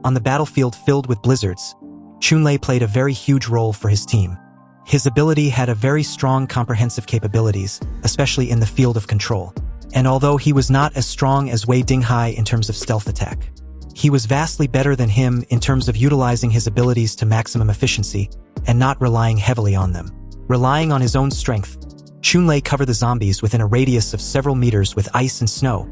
On the battlefield filled with blizzards, Chunlei played a very huge role for his team. His ability had a very strong comprehensive capabilities, especially in the field of control. And although he was not as strong as Wei Dinghai in terms of stealth attack, he was vastly better than him in terms of utilizing his abilities to maximum efficiency and not relying heavily on them. Relying on his own strength, Chunlei covered the zombies within a radius of several meters with ice and snow,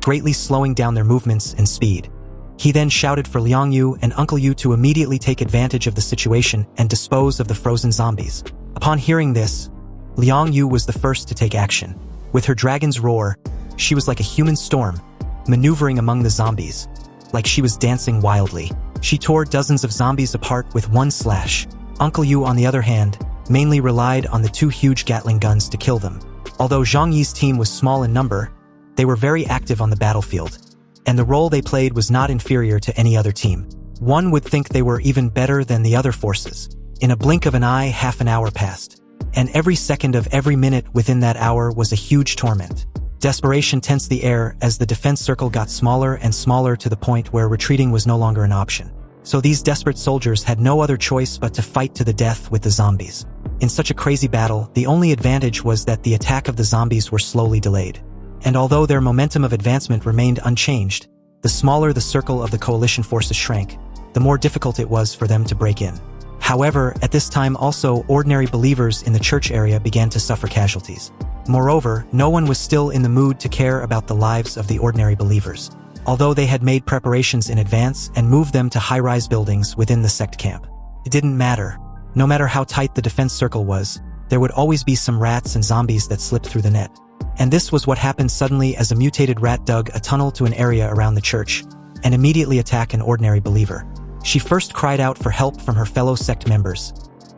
greatly slowing down their movements and speed. He then shouted for Liang Yu and Uncle Yu to immediately take advantage of the situation and dispose of the frozen zombies. Upon hearing this, Liang Yu was the first to take action. With her dragon's roar, she was like a human storm, maneuvering among the zombies, like she was dancing wildly. She tore dozens of zombies apart with one slash. Uncle Yu, on the other hand, mainly relied on the two huge Gatling guns to kill them. Although Zhang Yi's team was small in number, they were very active on the battlefield, and the role they played was not inferior to any other team. One would think they were even better than the other forces. In a blink of an eye, half an hour passed, and every second of every minute within that hour was a huge torment. Desperation tensed the air as the defense circle got smaller and smaller to the point where retreating was no longer an option. So these desperate soldiers had no other choice but to fight to the death with the zombies. In such a crazy battle, the only advantage was that the attack of the zombies were slowly delayed. And although their momentum of advancement remained unchanged, the smaller the circle of the coalition forces shrank, the more difficult it was for them to break in. However, at this time also ordinary believers in the church area began to suffer casualties. Moreover, no one was still in the mood to care about the lives of the ordinary believers, although they had made preparations in advance and moved them to high-rise buildings within the sect camp. It didn't matter. No matter how tight the defense circle was, there would always be some rats and zombies that slipped through the net. And this was what happened suddenly as a mutated rat dug a tunnel to an area around the church and immediately attacked an ordinary believer. She first cried out for help from her fellow sect members,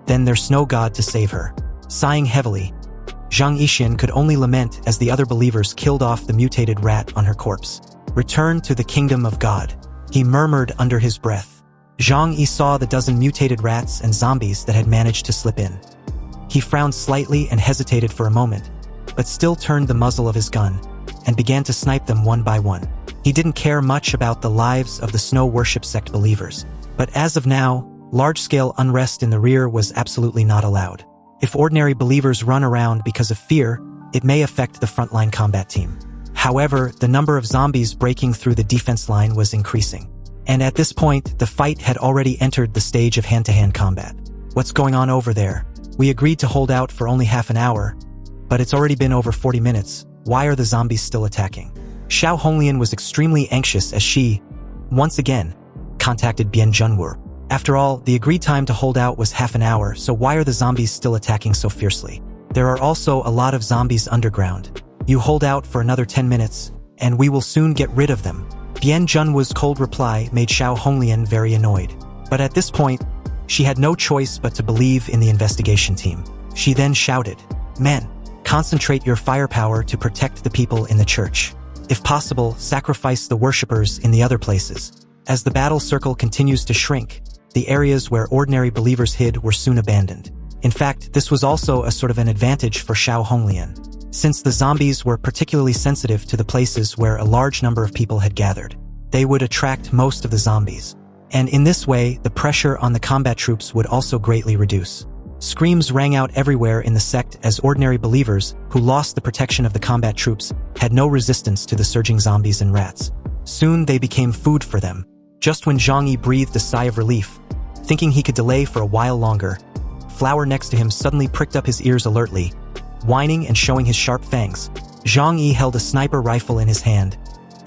then their snow god to save her. Sighing heavily, Zhang Yi could only lament as the other believers killed off the mutated rat on her corpse. "Return to the kingdom of God," he murmured under his breath. Zhang Yi saw the dozen mutated rats and zombies that had managed to slip in. He frowned slightly and hesitated for a moment, but still turned the muzzle of his gun and began to snipe them one by one. He didn't care much about the lives of the snow worship sect believers, but as of now, large-scale unrest in the rear was absolutely not allowed. If ordinary believers run around because of fear, it may affect the frontline combat team. However, the number of zombies breaking through the defense line was increasing. And at this point, the fight had already entered the stage of hand-to-hand combat. "What's going on over there? We agreed to hold out for only half an hour, but it's already been over 40 minutes. Why are the zombies still attacking?" Xiao Honglian was extremely anxious as she, once again, contacted Bian Junwu. After all, the agreed time to hold out was half an hour, so why are the zombies still attacking so fiercely? There are also a lot of zombies underground. You hold out for another 10 minutes, and we will soon get rid of them. Bian Junwu's cold reply made Xiao Honglian very annoyed. But at this point, she had no choice but to believe in the investigation team. She then shouted, "Men, concentrate your firepower to protect the people in the church. If possible, sacrifice the worshippers in the other places." As the battle circle continues to shrink, the areas where ordinary believers hid were soon abandoned. In fact, this was also a sort of an advantage for Xiao Honglian, since the zombies were particularly sensitive to the places where a large number of people had gathered. They would attract most of the zombies. And in this way, the pressure on the combat troops would also greatly reduce. Screams rang out everywhere in the sect as ordinary believers, who lost the protection of the combat troops, had no resistance to the surging zombies and rats. Soon they became food for them. Just when Zhang Yi breathed a sigh of relief, thinking he could delay for a while longer, Flower next to him suddenly pricked up his ears alertly, whining and showing his sharp fangs. Zhang Yi held a sniper rifle in his hand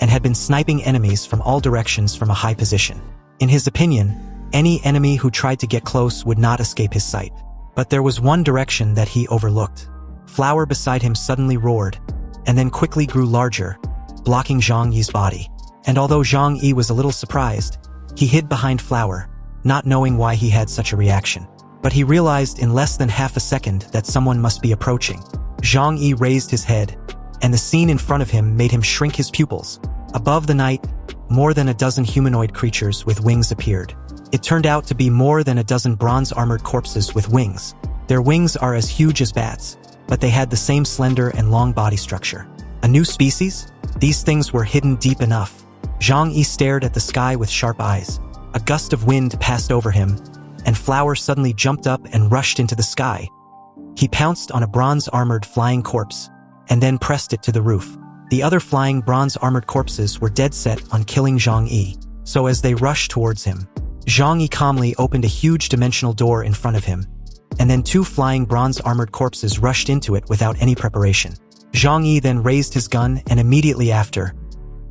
and had been sniping enemies from all directions from a high position. In his opinion, any enemy who tried to get close would not escape his sight. But there was one direction that he overlooked. Flower beside him suddenly roared, and then quickly grew larger, blocking Zhang Yi's body. And although Zhang Yi was a little surprised, he hid behind Flower, not knowing why he had such a reaction. But he realized in less than half a second that someone must be approaching. Zhang Yi raised his head, and the scene in front of him made him shrink his pupils. Above the night, more than a dozen humanoid creatures with wings appeared. It turned out to be more than a dozen bronze-armored corpses with wings. Their wings are as huge as bats, but they had the same slender and long body structure. A new species? These things were hidden deep enough. Zhang Yi stared at the sky with sharp eyes. a gust of wind passed over him, and Flower suddenly jumped up and rushed into the sky. He pounced on a bronze-armored flying corpse, and then pressed it to the roof. The other flying bronze-armored corpses were dead set on killing Zhang Yi, so as they rushed towards him, Zhang Yi calmly opened a huge dimensional door in front of him, and then 2 flying bronze-armored corpses rushed into it without any preparation. Zhang Yi then raised his gun, and immediately after,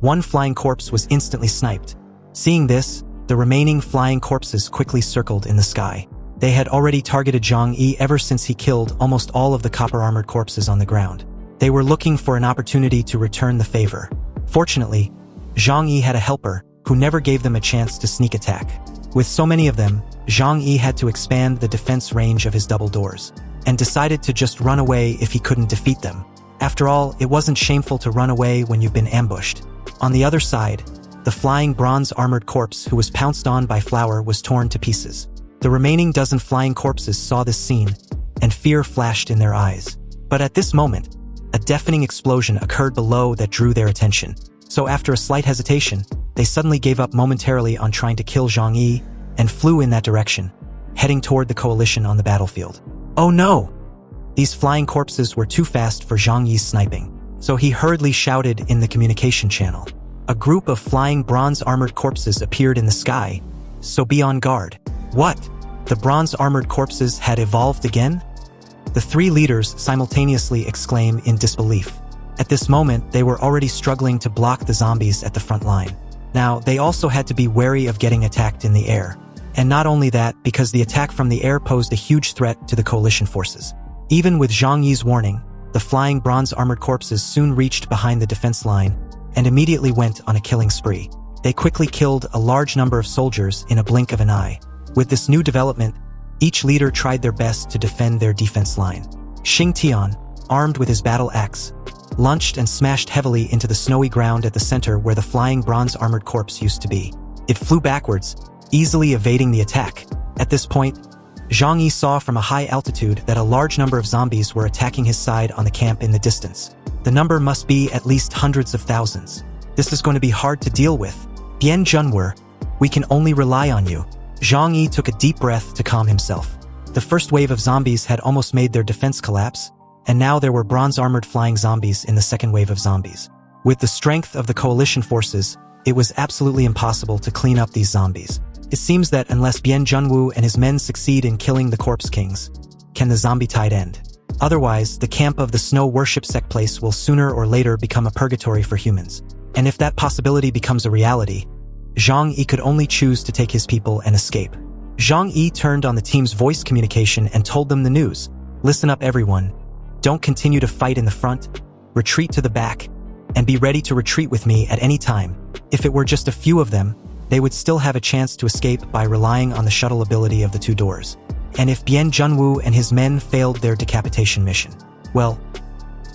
1 flying corpse was instantly sniped. Seeing this, the remaining flying corpses quickly circled in the sky. They had already targeted Zhang Yi ever since he killed almost all of the copper-armored corpses on the ground. They were looking for an opportunity to return the favor. Fortunately, Zhang Yi had a helper who never gave them a chance to sneak attack. With so many of them, Zhang Yi had to expand the defense range of his double doors, and decided to just run away if he couldn't defeat them. After all, it wasn't shameful to run away when you've been ambushed. On the other side, the flying bronze-armored corpse who was pounced on by Flower was torn to pieces. The remaining dozen flying corpses saw this scene, and fear flashed in their eyes. But at this moment, a deafening explosion occurred below that drew their attention. So after a slight hesitation, they suddenly gave up momentarily on trying to kill Zhang Yi, and flew in that direction, heading toward the coalition on the battlefield. Oh no! These flying corpses were too fast for Zhang Yi's sniping, so he hurriedly shouted in the communication channel. A group of flying bronze-armored corpses appeared in the sky, so be on guard. What? The bronze-armored corpses had evolved again? The 3 leaders simultaneously exclaim in disbelief. At this moment, they were already struggling to block the zombies at the front line. Now, they also had to be wary of getting attacked in the air. And not only that, because the attack from the air posed a huge threat to the coalition forces. Even with Zhang Yi's warning, the flying bronze-armored corpses soon reached behind the defense line and immediately went on a killing spree. They quickly killed a large number of soldiers in a blink of an eye. With this new development, each leader tried their best to defend their defense line. Xing Tian, armed with his battle axe, launched and smashed heavily into the snowy ground at the center where the flying bronze-armored corpse used to be. It flew backwards, easily evading the attack. At this point, Zhang Yi saw from a high altitude that a large number of zombies were attacking his side on the camp in the distance. The number must be at least hundreds of thousands. This is going to be hard to deal with. Bian Junwu, we can only rely on you. Zhang Yi took a deep breath to calm himself. The first wave of zombies had almost made their defense collapse, and now there were bronze-armored flying zombies in the second wave of zombies. With the strength of the coalition forces, it was absolutely impossible to clean up these zombies. It seems that unless Bian Junwu and his men succeed in killing the corpse kings, can the zombie tide end. Otherwise, the camp of the snow worship sect place will sooner or later become a purgatory for humans. And if that possibility becomes a reality, Zhang Yi could only choose to take his people and escape. Zhang Yi turned on the team's voice communication and told them the news. Listen up everyone. Don't continue to fight in the front, retreat to the back, and be ready to retreat with me at any time. If it were just a few of them, they would still have a chance to escape by relying on the shuttle ability of the 2 doors. And if Bian Junwu and his men failed their decapitation mission, well,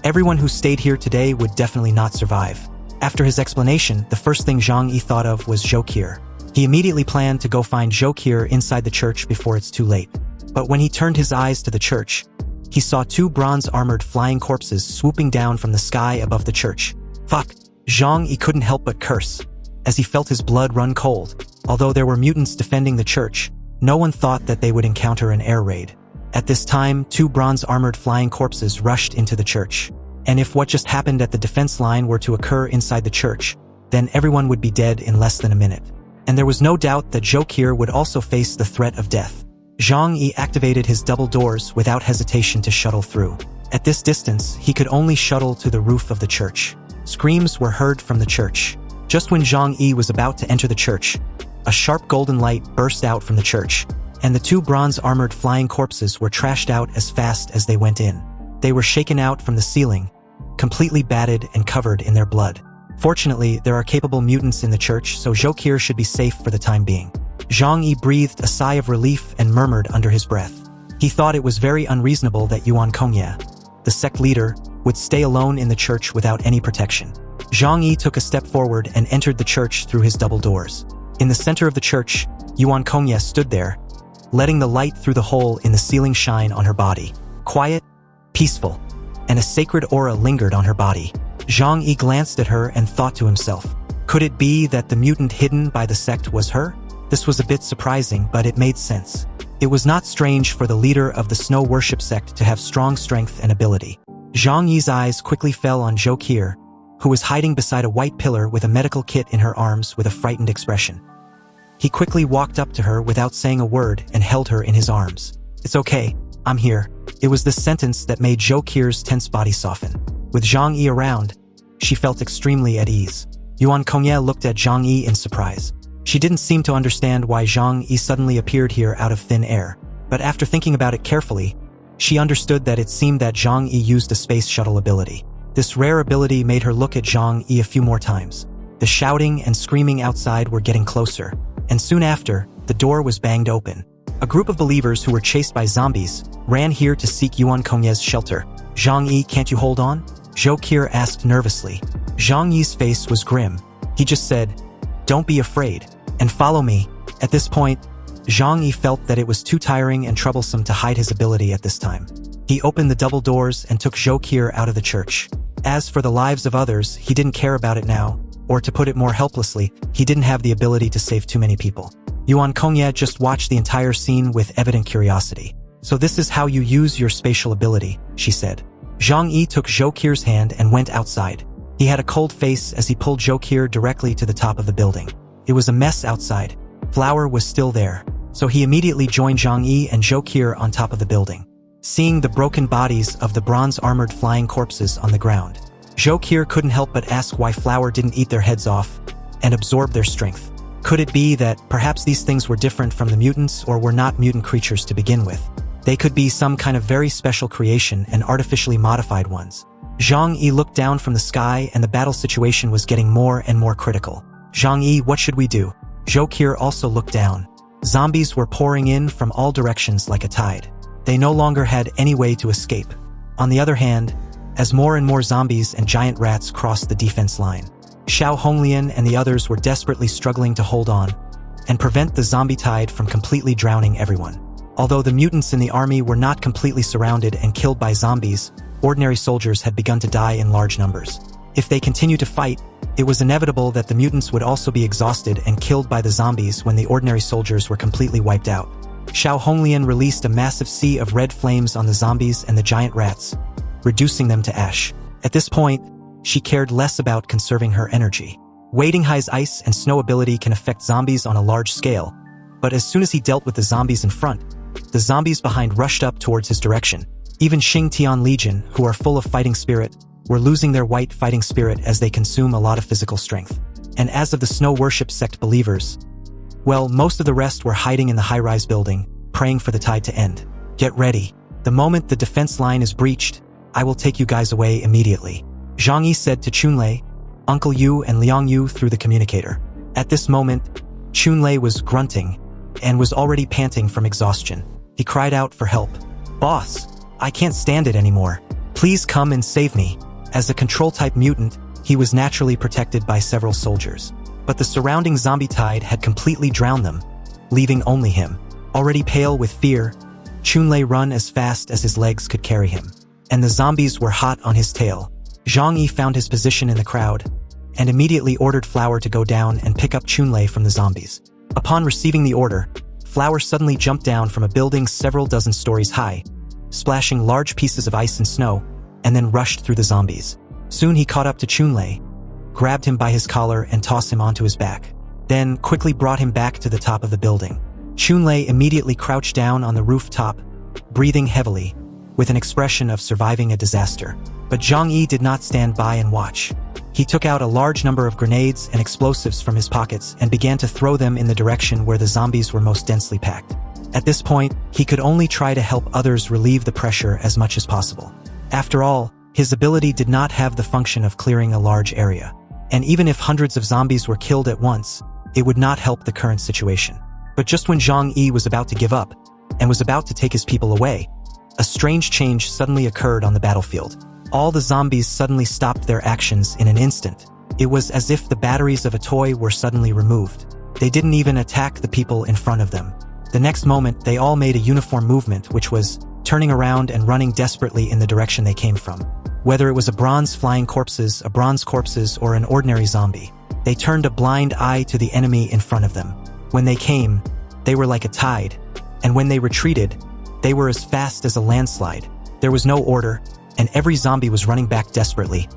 everyone who stayed here today would definitely not survive. After his explanation, the first thing Zhang Yi thought of was Zhokir. He immediately planned to go find Zhokir inside the church before it's too late. But when he turned his eyes to the church, he saw 2 bronze-armored flying corpses swooping down from the sky above the church. Fuck! Zhang Yi couldn't help but curse, as he felt his blood run cold. Although there were mutants defending the church, no one thought that they would encounter an air raid. At this time, 2 bronze-armored flying corpses rushed into the church. And if what just happened at the defense line were to occur inside the church, then everyone would be dead in less than a minute. And there was no doubt that Zhokir would also face the threat of death. Zhang Yi activated his double doors without hesitation to shuttle through. At this distance, he could only shuttle to the roof of the church. Screams were heard from the church. Just when Zhang Yi was about to enter the church, a sharp golden light burst out from the church, and the 2 bronze-armored flying corpses were trashed out as fast as they went in. They were shaken out from the ceiling, completely battered and covered in their blood. Fortunately, there are capable mutants in the church, so Zhokir should be safe for the time being. Zhang Yi breathed a sigh of relief and murmured under his breath. He thought it was very unreasonable that Yuan Kongye, the sect leader, would stay alone in the church without any protection. Zhang Yi took a step forward and entered the church through his double doors. In the center of the church, Yuan Kongye stood there, letting the light through the hole in the ceiling shine on her body. Quiet, peaceful, and a sacred aura lingered on her body. Zhang Yi glanced at her and thought to himself, could it be that the mutant hidden by the sect was her? This was a bit surprising, but it made sense. It was not strange for the leader of the snow worship sect to have strong strength and ability. Zhang Yi's eyes quickly fell on Zhou Qi, who was hiding beside a white pillar with a medical kit in her arms with a frightened expression. He quickly walked up to her without saying a word and held her in his arms. "It's okay, I'm here." It was this sentence that made Zhou Qi's tense body soften. With Zhang Yi around, she felt extremely at ease. Yuan Kongye looked at Zhang Yi in surprise. She didn't seem to understand why Zhang Yi suddenly appeared here out of thin air. But after thinking about it carefully, she understood that it seemed that Zhang Yi used a space shuttle ability. This rare ability made her look at Zhang Yi a few more times. The shouting and screaming outside were getting closer, and soon after, the door was banged open. A group of believers who were chased by zombies ran here to seek Yuan Kongye's shelter. "Zhang Yi, can't you hold on?" Zhou Qi asked nervously. Zhang Yi's face was grim. He just said, "Don't be afraid, and follow me." At this point, Zhang Yi felt that it was too tiring and troublesome to hide his ability at this time. He opened the double doors and took Zhou Qi out of the church. As for the lives of others, he didn't care about it now, or to put it more helplessly, he didn't have the ability to save too many people. Yuan Kongye just watched the entire scene with evident curiosity. "So this is how you use your spatial ability," she said. Zhang Yi took Zhou Qi's hand and went outside. He had a cold face as he pulled Zhou Qi directly to the top of the building. It was a mess outside. Flower was still there, so he immediately joined Zhang Yi and Zhou Qi on top of the building. Seeing the broken bodies of the bronze-armored flying corpses on the ground, Zhou Qi couldn't help but ask why Flower didn't eat their heads off and absorb their strength. Could it be that perhaps these things were different from the mutants or were not mutant creatures to begin with? They could be some kind of very special creation and artificially modified ones. Zhang Yi looked down from the sky and the battle situation was getting more and more critical. "Zhang Yi, what should we do?" Zhou Qi also looked down. Zombies were pouring in from all directions like a tide. They no longer had any way to escape. On the other hand, as more and more zombies and giant rats crossed the defense line, Xiao Honglian and the others were desperately struggling to hold on and prevent the zombie tide from completely drowning everyone. Although the mutants in the army were not completely surrounded and killed by zombies, ordinary soldiers had begun to die in large numbers. If they continued to fight, it was inevitable that the mutants would also be exhausted and killed by the zombies when the ordinary soldiers were completely wiped out. Xiao Honglian released a massive sea of red flames on the zombies and the giant rats, reducing them to ash. At this point, she cared less about conserving her energy. Wading Hai's ice and snow ability can affect zombies on a large scale, but as soon as he dealt with the zombies in front, the zombies behind rushed up towards his direction. Even Xing Tian Legion, who are full of fighting spirit, were losing their white fighting spirit as they consume a lot of physical strength. And as of the snow worship sect believers, well, most of the rest were hiding in the high-rise building, praying for the tide to end. "Get ready. The moment the defense line is breached, I will take you guys away immediately," Zhang Yi said to Chunlei, Uncle Yu and Liang Yu through the communicator. At this moment, Chunlei was grunting and was already panting from exhaustion. He cried out for help. "Boss, I can't stand it anymore. Please come and save me." As a control-type mutant, he was naturally protected by several soldiers. But the surrounding zombie tide had completely drowned them, leaving only him. Already pale with fear, Chunlei ran as fast as his legs could carry him. And the zombies were hot on his tail. Zhang Yi found his position in the crowd, and immediately ordered Flower to go down and pick up Chunlei from the zombies. Upon receiving the order, Flower suddenly jumped down from a building several dozen stories high, splashing large pieces of ice and snow, and then rushed through the zombies. Soon he caught up to Chunlei, grabbed him by his collar and tossed him onto his back, then quickly brought him back to the top of the building. Chunlei immediately crouched down on the rooftop, breathing heavily, with an expression of surviving a disaster. But Zhang Yi did not stand by and watch. He took out a large number of grenades and explosives from his pockets and began to throw them in the direction where the zombies were most densely packed. At this point, he could only try to help others relieve the pressure as much as possible. After all, his ability did not have the function of clearing a large area. And even if hundreds of zombies were killed at once, it would not help the current situation. But just when Zhang Yi was about to give up, and was about to take his people away, a strange change suddenly occurred on the battlefield. All the zombies suddenly stopped their actions in an instant. It was as if the batteries of a toy were suddenly removed. They didn't even attack the people in front of them. The next moment, they all made a uniform movement, which was turning around and running desperately in the direction they came from. Whether it was a bronze flying corpses, or an ordinary zombie, they turned a blind eye to the enemy in front of them. When they came, they were like a tide, and when they retreated, they were as fast as a landslide. There was no order, and every zombie was running back desperately,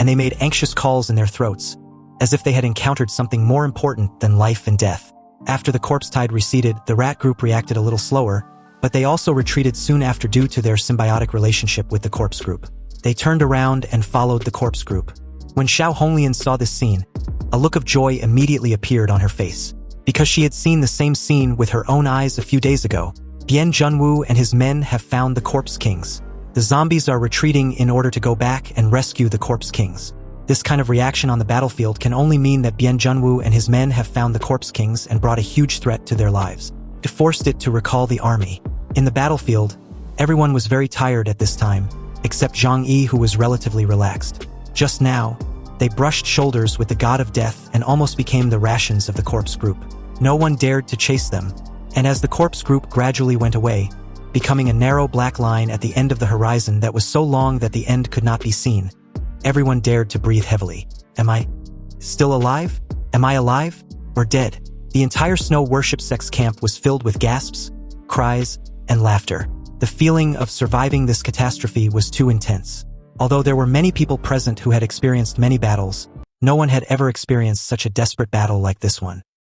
and they made anxious calls in their throats, as if they had encountered something more important than life and death. After the corpse tide receded, the rat group reacted a little slower, but they also retreated soon after due to their symbiotic relationship with the corpse group. They turned around and followed the corpse group. When Xiao Honglian saw this scene, a look of joy immediately appeared on her face. Because she had seen the same scene with her own eyes a few days ago, Bian Junwu and his men have found the corpse kings. The zombies are retreating in order to go back and rescue the corpse kings. This kind of reaction on the battlefield can only mean that Bian Junwu and his men have found the corpse kings and brought a huge threat to their lives. It forced it to recall the army. In the battlefield, everyone was very tired at this time, except Zhang Yi, who was relatively relaxed. Just now, they brushed shoulders with the god of death and almost became the rations of the corpse group. No one dared to chase them, and as the corpse group gradually went away, becoming a narrow black line at the end of the horizon that was so long that the end could not be seen, everyone dared to breathe heavily. Am I still alive? Am I alive? Or dead? The entire snow worship sex camp was filled with gasps, cries, and laughter. The feeling of surviving this catastrophe was too intense. Although there were many people present who had experienced many battles, no one had ever experienced such a desperate battle like this one.